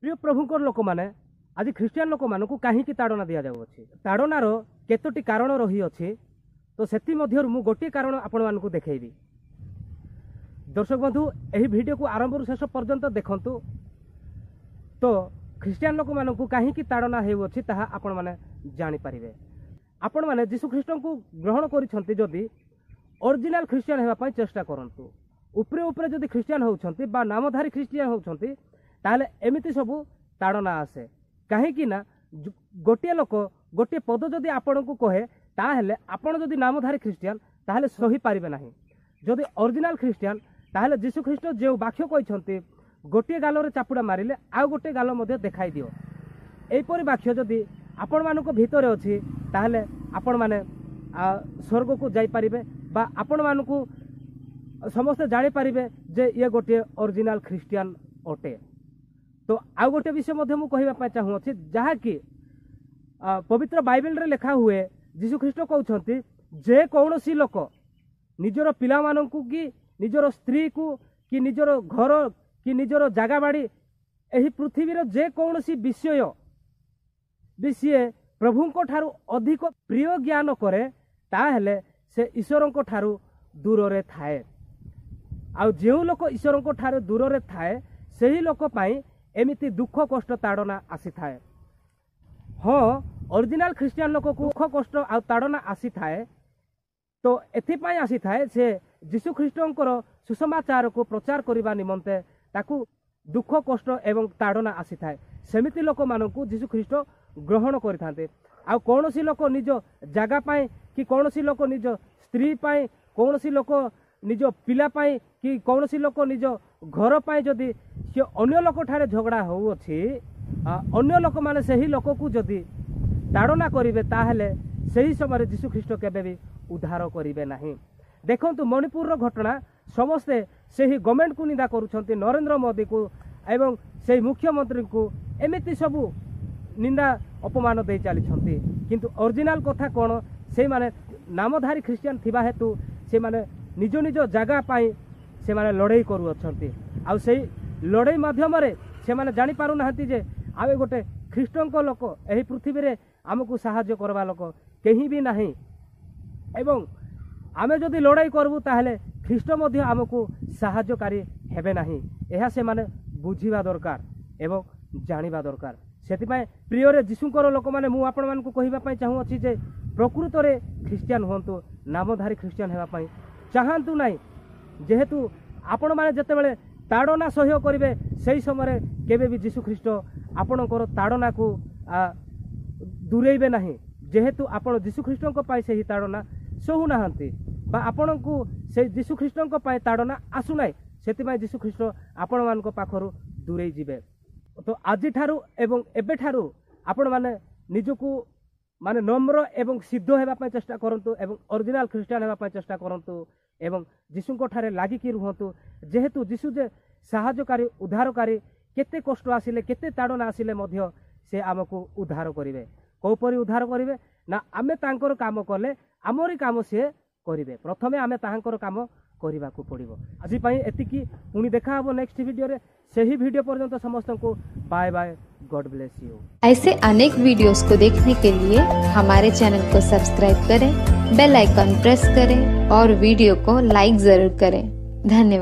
प्रिय प्रभुकर लोक मैंने आज ख्रीस्टियान लोक मान कहीं ताड़ना दि जाऊँगी ताड़नार केतोटी कारण रही अच्छे तो से गोटे कारण आपण मानक देखी दर्शक बंधु यही वीडियो को आरंभ शेष पर्यंत देखु तो ख्रीस्टियान लोक मान कहीं ताड़ना होती आपण मैंने जानीपारे आपण मैंने जीशु ख्रीस्ट को ग्रहण करी ओरिजिनल ख्रीस्टियान होगापी चेष्टा करूँ उपरे उपरे जदि ख्रीस्टियान होती नामधारी ख्रीस्टियान होती ताहले एमिति सबू ताड़ना आसे कहीं गोटे लोक गोटे पद जदि आपण को कहे ताहले आपण जदि नामधारी ख्रीस्टियान ताहले सही पारिबे नाही जदि ओरिजिनल ख्रीस्टियान ताहले जीशु ख्रीस्ट जो वाक्य कहते गोटे गाल चापुड़ा मारिले आउ गोटे गाल मध्य देखाई दियो एपरी वाक्य जदि आपण मानक भितर अच्छी ताहले आपण माने स्वर्ग को जाई पारिबे बा आपण मानक समस्ते जानी पारिबे जे ये गोटे ओरिजिनल ख्रीस्टियान अटे। तो आउ गोटे विषय कहवाई चाहूँगी जहाँकि पवित्र बाइबल रे लिखा हुए जीशु ख्रीस्ट कहते जे कौन सी लोक निजर पिला मानकु कि निजर स्त्री को कि निजर घर कि निजर जागा बाड़ी एही पृथ्वीर जे कौन सी विषय विषय प्रभुंको ठारू अधिक प्रिय ज्ञान करे ताहेले से ईश्वरंको ठारू दूर रे थाए आउ जो लोक ईश्वरंको ठारू दूर रे थाए सही लोक पाई एमिति दुख कष्ट ताड़ना आसी थाए। हाँ ओरिजिनल ख्रीस्टियान लोक को दुख कष्ट आ ताड़ना आसी थाए तो एथिपाई आसी थाए से जीशु ख्रीस्टंकर सुसमाचार को प्रचार करने निमंते ताकू दुख कष्ट एवं ताड़ना आसी थाए सेमिति लोक मानकू जीशु ख्रीस्ट ग्रहण करते आ कौन सी लोक निज जगह पाए कि कौन सी लोक निज स्त्री पाए कौन सी लोक निज पिला पाए कि कौन सी लोक निज घर पाए जदि सी अन्य लोक ठारे झगड़ा होउछि अन्य लोक माने सही लोक को जदि ताड़ना करिवे ताहले सही समय जीशु ख्रीस्ट केबे भी उद्धार करिवे नाही। देखंतु मणिपुर रो घटना समस्ते सही गवर्नमेंट को निंदा करूछंती नरेंद्र मोदी को एवं सही मुख्यमंत्री को एमिति सबू निंदा अपमान दे चली किंतु ओरिजिनल कथा कौन से माने नामधारी ख्रीस्टियान थिबा हेतु से माने निज निज जगह पाई से माने लड़ाई करू अछंती आ से लड़ाई माध्यम से माने जानी पारु नाहंती जे आवे गोटे ख्रीष्टंक लोक एही पृथ्वी रे हमकु सहाय्य करबा लोक कहीं भी नाही एवं आमे जदि लड़ाई करबू ताहले ख्रीष्ट मध्य आमको सहाय्यकारी हेबे नाही एहा से माने बुझिबा दरकार एवं जानिबा दरकार। सेतिपाई प्रिय जीशुकर लोक मैंने मुझे आपण मानकु कहिबा चाहूँगी जे प्रकृत रे ख्रीस्टियान होंतु नामधारी ख्रीस्टियान हेबापई चाहतु नहीं जेहेतु आपण माने जतेबेले ताड़ना सहयोग करेंगे से समय केबे भी जीशु ख्रीस्ट आपणकर ताड़ना को दूरेबे नहीं जेहेतु आपण जीशु ख्रीष्टों पाई से ही ताड़ना सहु नाहंती बा आपण को से जीशु ख्रीष्टों पाई ताड़ना आसुनाई सेतिपाई जीशु ख्रीस्ट आपण मानक पाखरु दूरे जिबे। तो आज ठारू एवं एबे ठारू आपण माने निजको माने नम्र एवं सिद्ध होगा चेष्टा करंतु एवं ओरिजिनल ख्रीस्टियान होगा चेष्टा करंतु एवं जीशुको ठारे लागिकी रुहतु जेहेतु जीशु जे सहायकारी उद्धारकारी केते कष्ट आसिले केते ताड़ना आसिले मध्य से आमको उद्धार करिवे कोपरी उद्धार करिवे ना आमे तांकर काम कले आमरी काम से करिवे प्रथमे आमे तांकर काम करने को पड़ो। आज एतिकी पुणी देखा हम नेक्स्ट वीडियो रे सही वीडियो पर्यंत समस्त को bye bye God bless you. ऐसे अनेक वीडियोस को देखने के लिए हमारे चैनल को सब्सक्राइब करें, बेल आइकन प्रेस करें और वीडियो को लाइक जरूर करें। धन्यवाद।